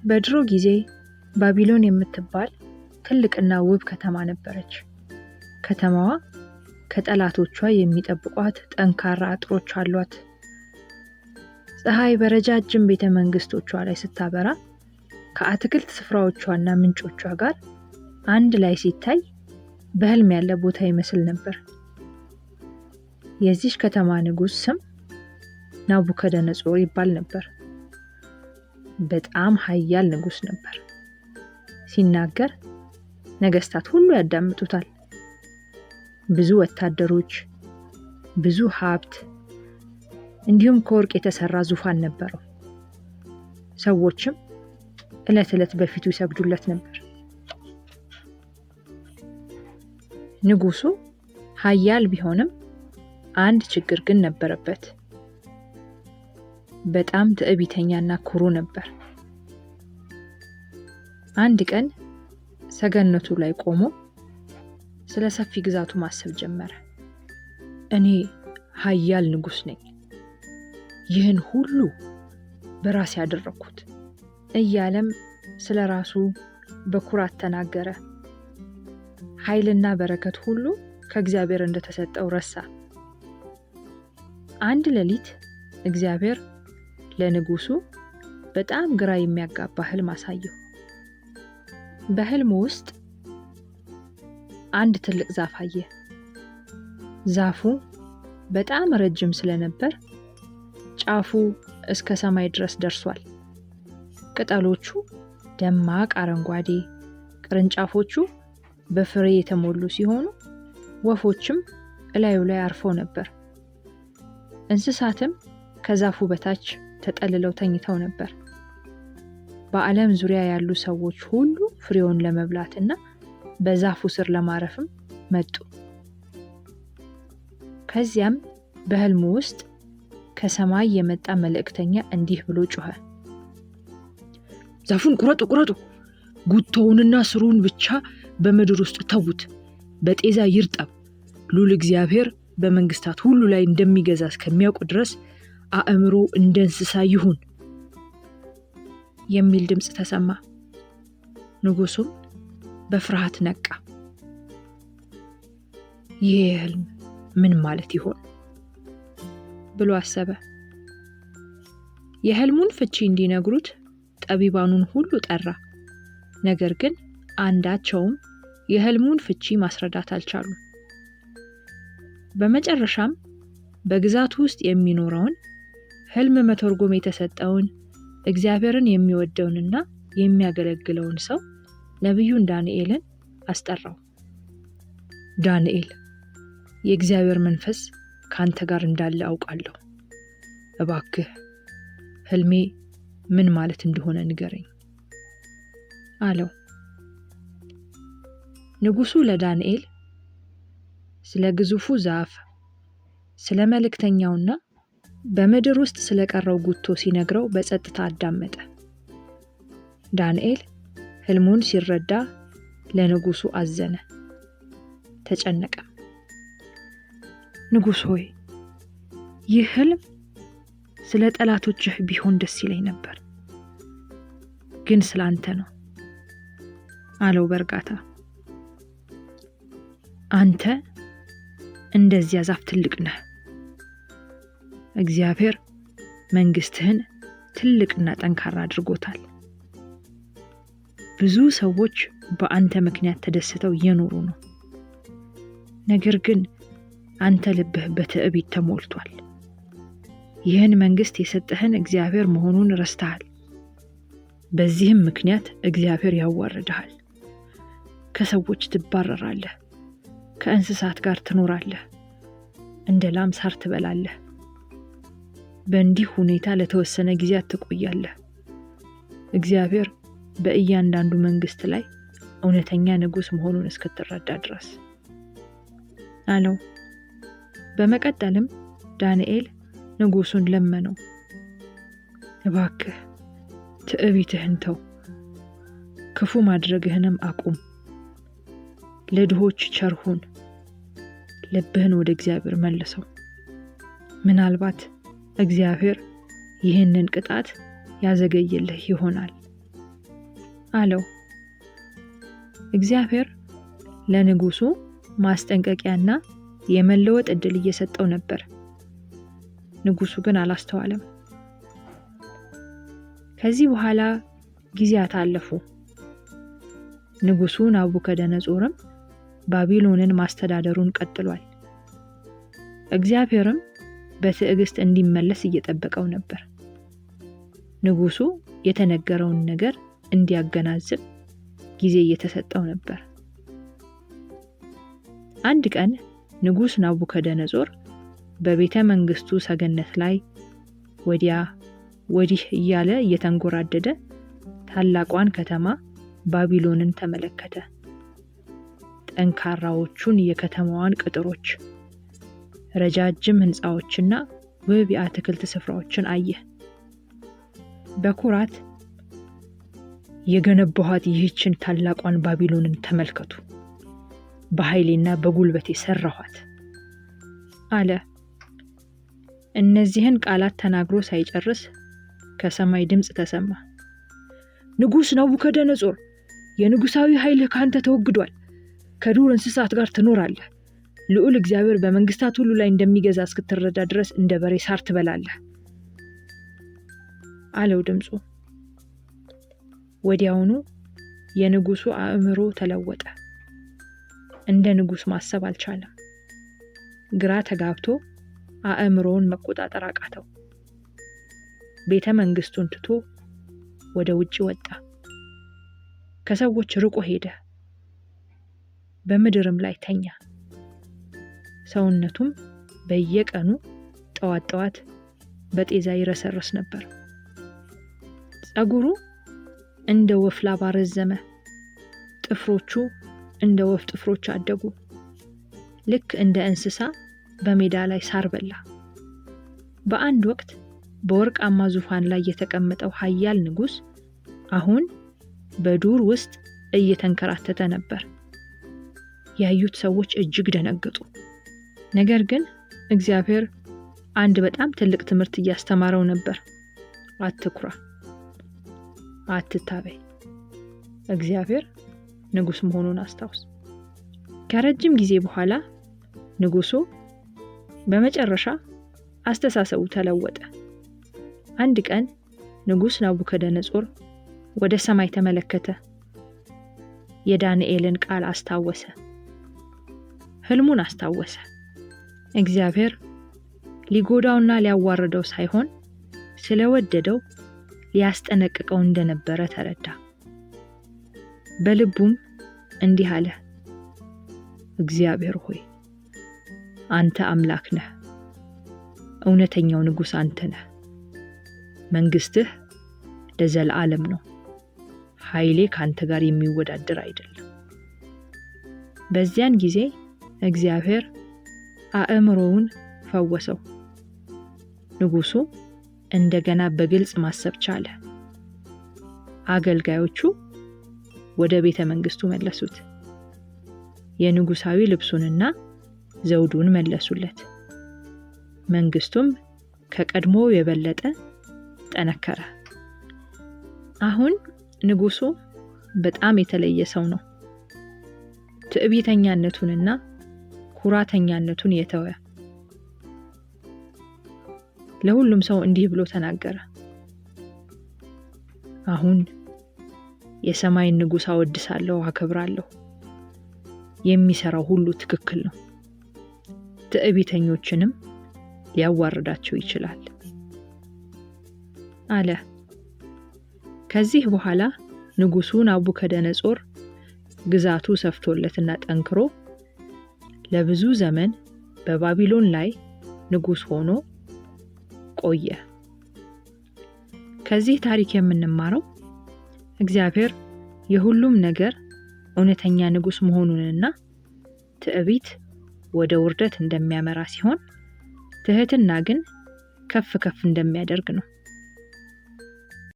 በድሮ ጊዜ ባቢሎን የምትባል ትልቅና ውብ ከተማ ነበረች። ከተማዋ ከጠላቶቿ የሚጠብቋት ጠንካራ አጥሮች አሏት። ፀሐይ በረጃጅም ቤተ መንግስቶቿ ላይ ስታበራ ከአትክልት ስፍራዎቿና ምንጮቿ ጋር አንድ ላይ ሲታይ በህልም ያለ ቦታ ይመስል ነበር። የዚች ከተማ ንጉስ ስም ናቡከደነጾር ይባል ነበር። በጣም ኃያል ንጉስ ነበር። ሲናገር ነገስታት ሁሉ ያዳምጡታል። ብዙ ወታደሮች፣ ብዙ ሀብት እንዲሁም ከወርቅ የተሰራ ዙፋን ነበረው። ሰዎችም ዕለት ዕለት በፊቱ ይሰግዱለት ነበር። ንጉሱ ኃያል ቢሆንም አንድ ችግር ግን ነበረበት። በጣም ትዕቢተኛና ኩሩ ነበር። አንድ ቀን ሰገነቱ ላይ ቆሞ ስለ ሰፊ ግዛቱ ማሰብ ጀመረ። እኔ ኃያል ንጉስ ነኝ፣ ይህን ሁሉ በራሴ ያደረኩት እያለም ስለ ራሱ በኩራት ተናገረ። ኃይልና በረከት ሁሉ ከእግዚአብሔር እንደተሰጠው ረሳ። አንድ ሌሊት እግዚአብሔር ለንጉሱ በጣም ግራ የሚያጋባ ህልም አሳየው። በህልሙ ውስጥ አንድ ትልቅ ዛፍ አየ። ዛፉ በጣም ረጅም ስለነበር ጫፉ እስከ ሰማይ ድረስ ደርሷል። ቅጠሎቹ ደማቅ አረንጓዴ፣ ቅርንጫፎቹ በፍሬ የተሞሉ ሲሆኑ ወፎችም እላዩ ላይ አርፈው ነበር። እንስሳትም ከዛፉ በታች ተጠልለው ተኝተው ነበር። በዓለም ዙሪያ ያሉ ሰዎች ሁሉ ፍሬውን ለመብላትና በዛፉ ስር ለማረፍም መጡ። ከዚያም በህልሙ ውስጥ ከሰማይ የመጣ መልእክተኛ እንዲህ ብሎ ጮኸ። ዛፉን ቁረጡ፣ ጉቶውንና ስሩን ብቻ በምድር ውስጥ ተዉት፣ በጤዛ ይርጠብ። ልዑል እግዚአብሔር በመንግስታት ሁሉ ላይ እንደሚገዛ እስከሚያውቅ ድረስ አእምሮ እንደ እንስሳ ይሁን የሚል ድምፅ ተሰማ። ንጉሱም በፍርሃት ነቃ። ይህ ህልም ምን ማለት ይሆን ብሎ አሰበ። የህልሙን ፍቺ እንዲነግሩት ጠቢባኑን ሁሉ ጠራ። ነገር ግን አንዳቸውም የህልሙን ፍቺ ማስረዳት አልቻሉም። በመጨረሻም በግዛቱ ውስጥ የሚኖረውን ህልም መተርጎም የተሰጠውን እግዚአብሔርን የሚወደውንና የሚያገለግለውን ሰው ነቢዩን ዳንኤልን አስጠራው። ዳንኤል፣ የእግዚአብሔር መንፈስ ካንተ ጋር እንዳለ አውቃለሁ። እባክህ ህልሜ ምን ማለት እንደሆነ ንገረኝ አለው። ንጉሱ ለዳንኤል ስለ ግዙፉ ዛፍ፣ ስለ መልእክተኛውና በምድር ውስጥ ስለቀረው ጉቶ ሲነግረው በጸጥታ አዳመጠ። ዳንኤል ህልሙን ሲረዳ ለንጉሱ አዘነ፣ ተጨነቀ። ንጉስ ሆይ፣ ይህ ህልም ስለ ጠላቶችህ ቢሆን ደስ ይለኝ ነበር፣ ግን ስላንተ ነው አለው በእርጋታ። አንተ እንደዚያ ዛፍ ትልቅ ነህ። እግዚአብሔር መንግስትህን ትልቅና ጠንካራ አድርጎታል። ብዙ ሰዎች በአንተ ምክንያት ተደስተው እየኖሩ ነው። ነገር ግን አንተ ልብህ በትዕቢት ተሞልቷል። ይህን መንግስት የሰጠህን እግዚአብሔር መሆኑን ረስተሃል። በዚህም ምክንያት እግዚአብሔር ያዋርድሃል። ከሰዎች ትባረራለህ፣ ከእንስሳት ጋር ትኖራለህ፣ እንደ ላም ሳር ትበላለህ። በእንዲህ ሁኔታ ለተወሰነ ጊዜያት ትቆያለህ። እግዚአብሔር በእያንዳንዱ መንግስት ላይ እውነተኛ ንጉስ መሆኑን እስክትረዳ ድረስ አለው። በመቀጠልም ዳንኤል ንጉሱን ለመነው፣ እባክህ ትዕቢትህን ተው፣ ክፉ ማድረግህንም አቁም፣ ለድሆች ቸር ሁን፣ ልብህን ወደ እግዚአብሔር መልሰው። ምናልባት እግዚአብሔር ይህንን ቅጣት ያዘገየልህ ይሆናል አለው። እግዚአብሔር ለንጉሱ ማስጠንቀቂያና የመለወጥ ዕድል እየሰጠው ነበር። ንጉሱ ግን አላስተዋለም። ከዚህ በኋላ ጊዜያት አለፉ። ንጉሱ ናቡከደነጾርም ባቢሎንን ማስተዳደሩን ቀጥሏል። እግዚአብሔርም በትዕግስት እንዲመለስ እየጠበቀው ነበር። ንጉሱ የተነገረውን ነገር እንዲያገናዝብ ጊዜ እየተሰጠው ነበር። አንድ ቀን ንጉስ ናቡከደነጾር በቤተ መንግስቱ ሰገነት ላይ ወዲያ ወዲህ እያለ እየተንጎራደደ ታላቋን ከተማ ባቢሎንን ተመለከተ። ጠንካራዎቹን የከተማዋን ቅጥሮች፣ ረጃጅም ህንፃዎችና ውብ የአትክልት ስፍራዎችን አየ። በኩራት የገነባኋት ይህችን ታላቋን ባቢሎንን ተመልከቱ፣ በኃይሌና በጉልበቴ ሰራኋት አለ። እነዚህን ቃላት ተናግሮ ሳይጨርስ ከሰማይ ድምጽ ተሰማ። ንጉስ ናቡከደነጾር፣ የንጉሳዊ ኃይልህ ካንተ ተወግዷል። ከዱር እንስሳት ጋር ትኖራለህ። ልዑል እግዚአብሔር በመንግስታት ሁሉ ላይ እንደሚገዛ እስክትረዳ ድረስ እንደ በሬ ሳር ትበላለህ አለው ድምጹ። ወዲያውኑ የንጉሱ አእምሮ ተለወጠ። እንደ ንጉስ ማሰብ አልቻለም። ግራ ተጋብቶ አእምሮውን መቆጣጠር አቃተው። ቤተ መንግስቱን ትቶ ወደ ውጪ ወጣ። ከሰዎች ርቆ ሄደ። በምድርም ላይ ተኛ። ሰውነቱም በየቀኑ ጠዋት በጤዛ ይረሰርስ ነበር። ጸጉሩ እንደ ወፍ ላባ ረዘመ። ጥፍሮቹ እንደ ወፍ ጥፍሮች አደጉ። ልክ እንደ እንስሳ በሜዳ ላይ ሳር በላ። በአንድ ወቅት በወርቃማ ዙፋን ላይ የተቀመጠው ኃያል ንጉስ አሁን በዱር ውስጥ እየተንከራተተ ነበር። ያዩት ሰዎች እጅግ ደነገጡ። ነገር ግን እግዚአብሔር አንድ በጣም ትልቅ ትምህርት እያስተማረው ነበር። አትኩራ፣ አትታበይ። እግዚአብሔር ንጉስ መሆኑን አስታውስ። ከረጅም ጊዜ በኋላ ንጉሱ በመጨረሻ አስተሳሰቡ ተለወጠ። አንድ ቀን ንጉስ ናቡከደነጾር ወደ ሰማይ ተመለከተ። የዳንኤልን ቃል አስታወሰ። ህልሙን አስታወሰ። እግዚአብሔር ሊጎዳውና ሊያዋርደው ሳይሆን ስለወደደው ሊያስጠነቅቀው እንደነበረ ተረዳ። በልቡም እንዲህ አለ፣ እግዚአብሔር ሆይ አንተ አምላክ ነህ። እውነተኛው ንጉስ አንተ ነህ። መንግስትህ ለዘላለም ነው። ኃይሌ ካንተ ጋር የሚወዳደር አይደለም። በዚያን ጊዜ እግዚአብሔር አእምሮውን ፈወሰው። ንጉሱ እንደገና በግልጽ ማሰብ ቻለ። አገልጋዮቹ ወደ ቤተ መንግስቱ መለሱት። የንጉሳዊ ልብሱንና ዘውዱን መለሱለት። መንግስቱም ከቀድሞ የበለጠ ጠነከረ። አሁን ንጉሱ በጣም የተለየ ሰው ነው። ትዕቢተኛነቱንና ኩራተኛነቱን የተወ። ለሁሉም ሰው እንዲህ ብሎ ተናገረ፣ አሁን የሰማይን ንጉስ አወድሳለሁ፣ አከብራለሁ። የሚሰራው ሁሉ ትክክል ነው። ትዕቢተኞችንም ሊያዋርዳቸው ይችላል አለ። ከዚህ በኋላ ንጉሱ ናቡከደነጾር ግዛቱ ሰፍቶለትና ጠንክሮ ለብዙ ዘመን በባቢሎን ላይ ንጉስ ሆኖ ቆየ። ከዚህ ታሪክ የምንማረው እግዚአብሔር የሁሉም ነገር እውነተኛ ንጉስ መሆኑንና ትዕቢት ወደ ውርደት እንደሚያመራ ሲሆን ትህትና ግን ከፍ እንደሚያደርግ ነው።